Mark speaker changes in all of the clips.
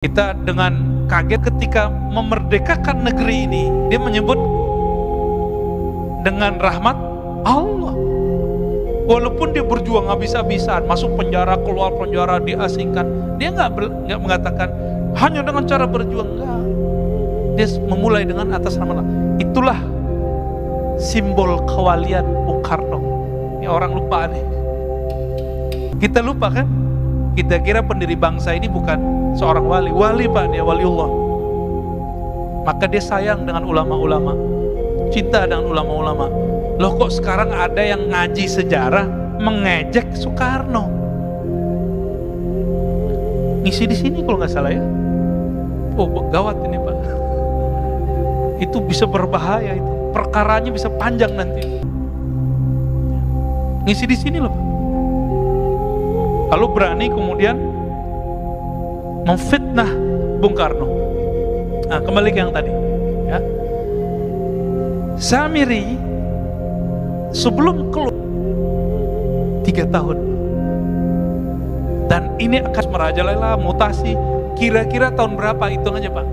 Speaker 1: Kita dengan kaget ketika memerdekakan negeri ini, dia menyebut dengan rahmat Allah. Walaupun dia berjuang habis-habisan, masuk penjara, keluar penjara, diasingkan, dia nggak mengatakan hanya dengan cara berjuang, enggak. Dia memulai dengan atas nama Allah. Itulah simbol kewalian Bung Karno. Ini orang lupa nih. Kita lupa kan? Kita kira pendiri bangsa ini bukan seorang wali Pak, dia waliullah. Maka dia sayang dengan ulama-ulama, cinta dengan ulama-ulama. Loh kok sekarang ada yang ngaji sejarah mengejek Soekarno? Ngisi di sini kalau nggak salah ya. Oh gawat ini Pak. Itu bisa berbahaya itu. Perkaranya bisa panjang nanti. Ngisi di sini loh Pak. Lalu berani kemudian memfitnah Bung Karno. Nah, kembali ke yang tadi ya. Samiri sebelum keluar 3 tahun, dan ini akan merajalela mutasi. Kira-kira tahun berapa, hitung aja Pak.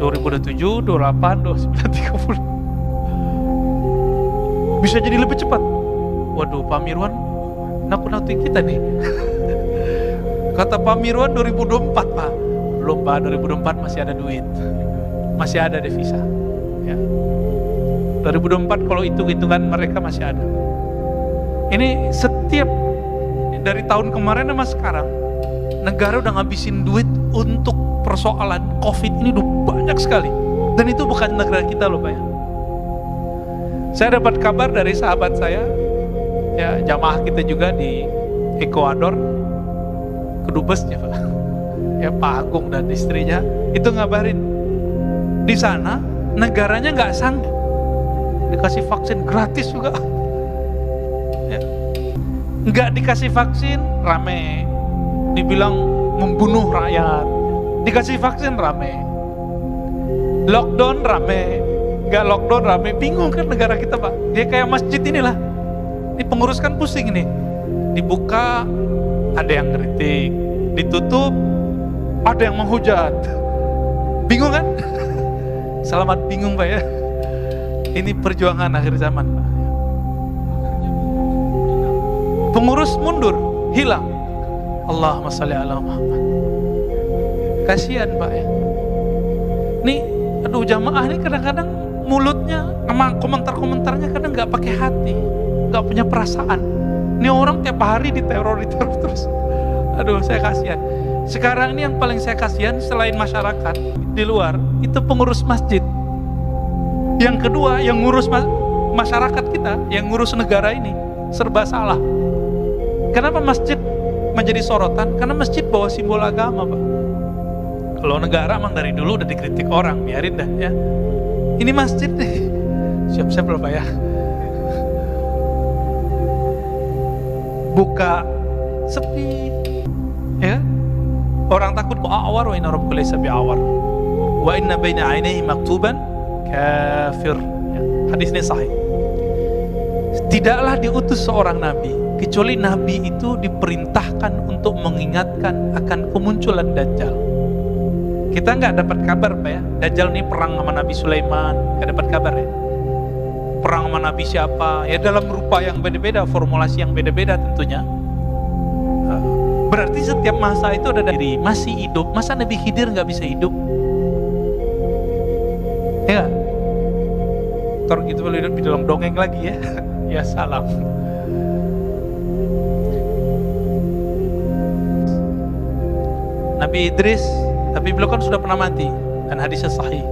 Speaker 1: 2027, 28, 29, 30. Bisa jadi lebih cepat. Waduh, Pak Mirwan nakut-nakutin kita nih. Kata Pak Mirwan 2024 Pak. Belum Pak, 2024 masih ada duit, masih ada devisa ya. 2024 kalau hitung-hitungan mereka masih ada. Ini setiap dari tahun kemarin sama sekarang, negara udah ngabisin duit untuk persoalan COVID ini udah banyak sekali. Dan itu bukan negara kita loh Pak ya. Saya dapat kabar dari sahabat saya ya, jamaah kita juga di Ekuador, kedubesnya Pak ya, Pak Agung dan istrinya itu ngabarin di sana negaranya nggak sanggup dikasih vaksin gratis juga ya. Nggak dikasih vaksin rame, dibilang membunuh rakyat. Dikasih vaksin rame, lockdown rame, nggak lockdown rame. Bingung kan negara kita Pak. Dia kayak masjid inilah. Ini pengurus kan pusing nih. Dibuka ada yang kritik, ditutup ada yang menghujat. Bingung kan? Selamat bingung Pak ya. Ini perjuangan akhir zaman Pak. Pengurus mundur, hilang. Allahumma sholli ala Muhammad. Kasihan Pak ya. Nih, aduh jamaah nih kadang-kadang mulutnya sama komentar-komentarnya kadang nggak pakai hati, nggak punya perasaan. Ini orang tiap hari diteror terus. Aduh, saya kasihan. Sekarang ini yang paling saya kasihan selain masyarakat di luar, itu pengurus masjid. Yang kedua, yang ngurus masyarakat kita, yang ngurus negara ini, serba salah. Kenapa masjid menjadi sorotan? Karena masjid bawa simbol agama Pak. Kalau negara emang dari dulu udah dikritik orang, biarin dah ya. Ini masjid nih, siap-siap loh Pak ya. Buka sepi ya, orang takut awar, wa inna rabbaka laysa bi'awar wa inna baina 'ainaihi maktuban kafir ya. Hadisnya sahih. Tidaklah diutus seorang nabi kecuali nabi itu diperintahkan untuk mengingatkan akan kemunculan Dajjal. Kita nggak dapat kabar Pak ya, Dajjal ini perang sama Nabi Sulaiman, nggak dapat kabar ya. Perang sama Nabi siapa ya, dalam rupa yang beda-beda, formulasi yang beda-beda tentunya. Berarti setiap masa itu ada diri masih hidup. Masa Nabi Khidir nggak bisa hidup ya? Ntar gitu boleh hidup di dalam dongeng lagi ya. Ya salam. Nabi Idris, tapi beliau kan sudah pernah mati dan hadisnya sahih,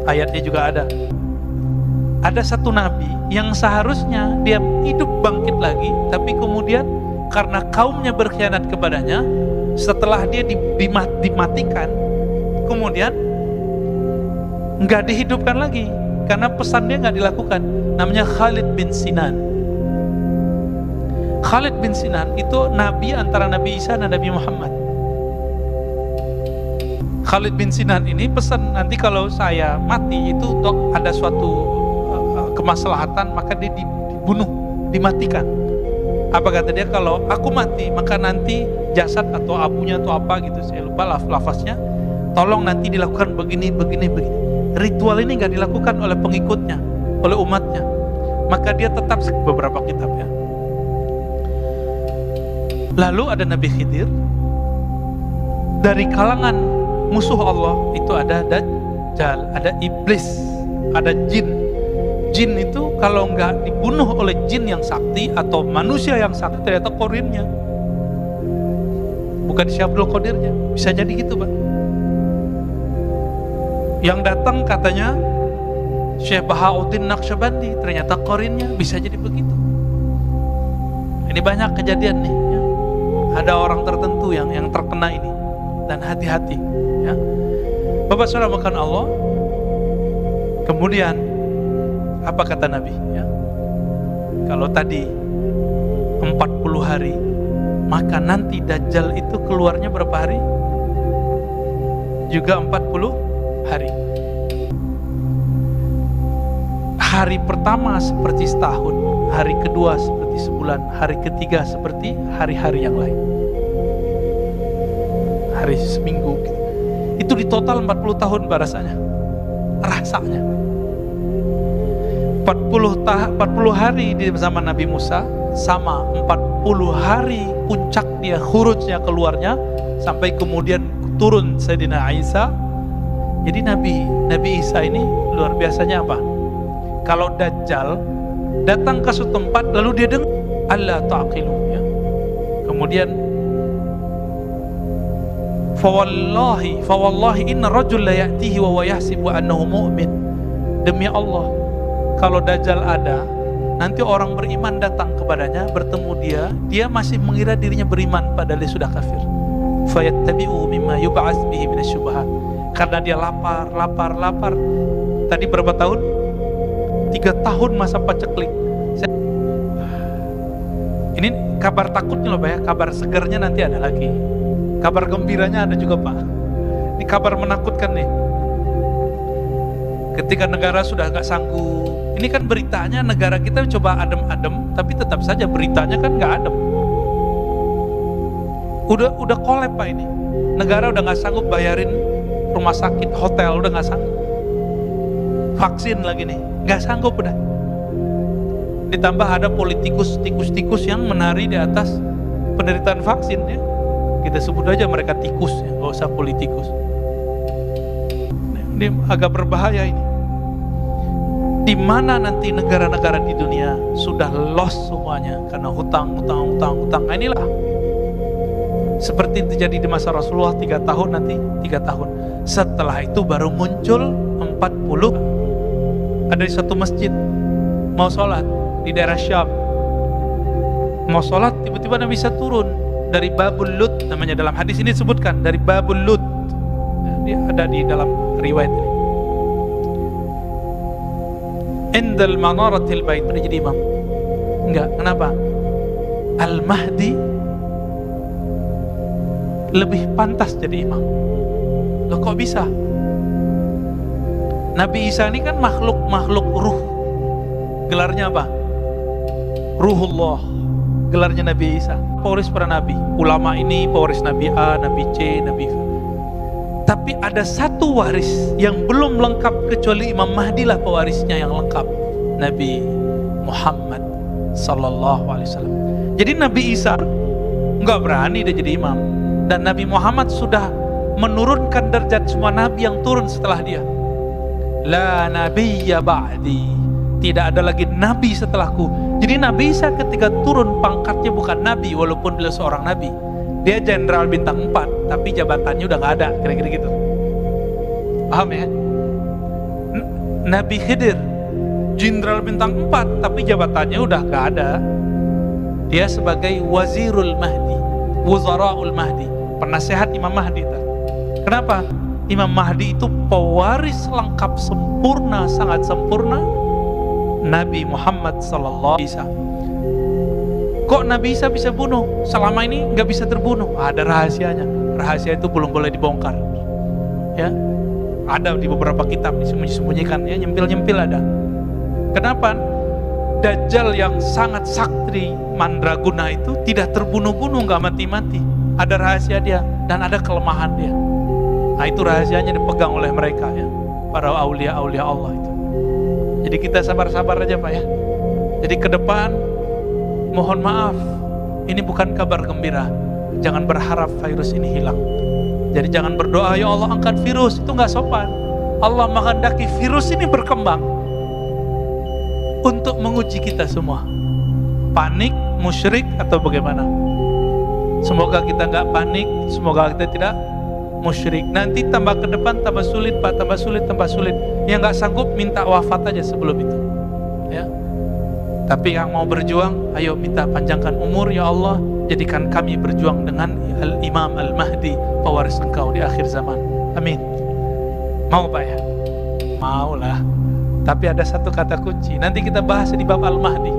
Speaker 1: ayatnya juga ada. Ada satu nabi yang seharusnya dia hidup bangkit lagi, tapi kemudian karena kaumnya berkhianat kepadanya, setelah dia dimatikan, kemudian nggak dihidupkan lagi karena pesan dia nggak dilakukan. Namanya Khalid bin Sinan. Khalid bin Sinan itu nabi antara Nabi Isa dan Nabi Muhammad. Khalid bin Sinan ini pesan, nanti kalau saya mati itu ada suatu kemaslahatan, maka dia dibunuh, dimatikan. Apa kata dia? Kalau aku mati, maka nanti jasad atau abunya atau apa gitu, saya lupa lafaznya, tolong nanti dilakukan begini, begini, begini. Ritual ini nggak dilakukan oleh pengikutnya, oleh umatnya. Maka dia tetap beberapa kitabnya. Lalu ada Nabi Khidir. Dari kalangan musuh Allah itu ada Dajjal, ada iblis, ada jin. Jin itu kalau nggak dibunuh oleh jin yang sakti atau manusia yang sakti, ternyata korinnya, bukan Syabdul Qadirnya. Bisa jadi gitu, Pak. Yang datang katanya Syekh Bahauddin Naqsyabandi, ternyata korinnya. Bisa jadi begitu. Ini banyak kejadian nih ya. Ada orang tertentu yang terkena ini, dan hati-hati ya. Bapak saudara makan Allah. Kemudian apa kata Nabi ya? Kalau tadi 40 hari, maka nanti Dajjal itu keluarnya berapa hari? Juga 40 hari. Hari pertama seperti setahun, hari kedua seperti sebulan, hari ketiga seperti hari-hari yang lain, hari seminggu gitu. Itu di total 40 tahun rasanya 40 hari di zaman Nabi Musa, sama 40 hari puncak dia khurujnya, keluarnya, sampai kemudian turun Sayyidina Isa. Jadi Nabi Isa ini luar biasanya apa? Kalau Dajjal datang ke suatu tempat lalu dia dengar Allah ta'qilu ya. Kemudian fawallahi inna rajul la ya'tihi wa huwa yahsibu annahu mu'min. Demi Allah, kalau Dajjal ada, nanti orang beriman datang kepadanya, bertemu dia masih mengira dirinya beriman padahal dia sudah kafir. Fayattabi'u mimma yub'ats bihi minasyubhat. Karena dia lapar. Tadi berapa tahun? 3 tahun masa paceklik. Ini kabar takutnya loh Pak ya, kabar segernya nanti ada lagi. Kabar gembiranya ada juga Pak. Ini kabar menakutkan nih. Ketika negara sudah nggak sanggup, ini kan beritanya negara kita coba adem-adem, tapi tetap saja beritanya kan nggak adem. Udah kolap Pak ini. Negara udah nggak sanggup bayarin rumah sakit, hotel udah nggak sanggup. Vaksin lagi nih, nggak sanggup udah. Ditambah ada tikus-tikus yang menari di atas penderitaan vaksin ya. Kita sebut aja mereka tikus ya, nggak usah politikus. Ini agak berbahaya ini. Di mana nanti negara-negara di dunia sudah lost semuanya karena hutang. Nah inilah seperti terjadi di masa Rasulullah 3 tahun, nanti 3 tahun. Setelah itu baru muncul 40. Ada di satu masjid mau sholat di daerah Syam, mau sholat tiba-tiba Nabi bisa turun dari Babul Lut, namanya dalam hadis ini disebutkan dari Babul Lut. Dia ada di dalam riwayat ini. Indal manaratil bait, pernah jadi imam? Enggak, kenapa? Al-Mahdi lebih pantas jadi imam. Loh kok bisa? Nabi Isa ini kan makhluk ruh. Gelarnya apa? Ruhullah. Gelarnya Nabi Isa. Pewaris para nabi. Ulama ini pewaris Nabi A, Nabi C, Nabi V. Tapi ada satu waris yang belum lengkap kecuali Imam Mahdi lah pewarisnya yang lengkap. Nabi Muhammad sallallahu alaihi wasallam. Jadi Nabi Isa nggak berani dia jadi imam, dan Nabi Muhammad sudah menurunkan derajat semua nabi yang turun setelah dia. La nabiyya ba'di, tidak ada lagi nabi setelahku. Jadi Nabi Isa ketika turun pangkatnya bukan nabi, walaupun beliau seorang nabi. Dia jenderal bintang 4, tapi jabatannya udah nggak ada, kira-kira gitu. Paham ya? Nabi Khidir jenderal bintang 4, tapi jabatannya udah nggak ada. Dia sebagai Wazirul Mahdi, Wuzaraul Mahdi, penasehat Imam Mahdi. Kenapa? Imam Mahdi itu pewaris lengkap sempurna, sangat sempurna Nabi Muhammad sallallahu alaihi wasallam. Kok Nabi Isa bisa bunuh? Selama ini nggak bisa terbunuh. Ada rahasianya. Rahasia itu belum boleh dibongkar. Ya, ada di beberapa kitab disembunyikan. Ya, nyempil-nyempil ada. Kenapa? Dajjal yang sangat sakti mandraguna itu tidak terbunuh-bunuh, nggak mati-mati. Ada rahasia dia dan ada kelemahan dia. Nah itu rahasianya dipegang oleh mereka ya, para aulia-aulia Allah itu. Jadi kita sabar-sabar aja Pak ya. Jadi ke depan mohon maaf, ini bukan kabar gembira. Jangan berharap virus ini hilang. Jadi jangan berdoa ya Allah angkat virus, itu nggak sopan. Allah menghendaki virus ini berkembang untuk menguji kita semua. Panik, musyrik atau bagaimana? Semoga kita nggak panik, semoga kita tidak musyrik. Nanti tambah ke depan tambah sulit Pak, tambah sulit, tambah sulit. Yang nggak sanggup minta wafat aja sebelum itu. Ya. Tapi yang mau berjuang, ayo minta panjangkan umur ya Allah, jadikan kami berjuang dengan Al-Imam Al-Mahdi, pewaris Engkau di akhir zaman. Amin. Mau Pak ya? Mau lah. Tapi ada satu kata kunci, nanti kita bahas di bab Al-Mahdi.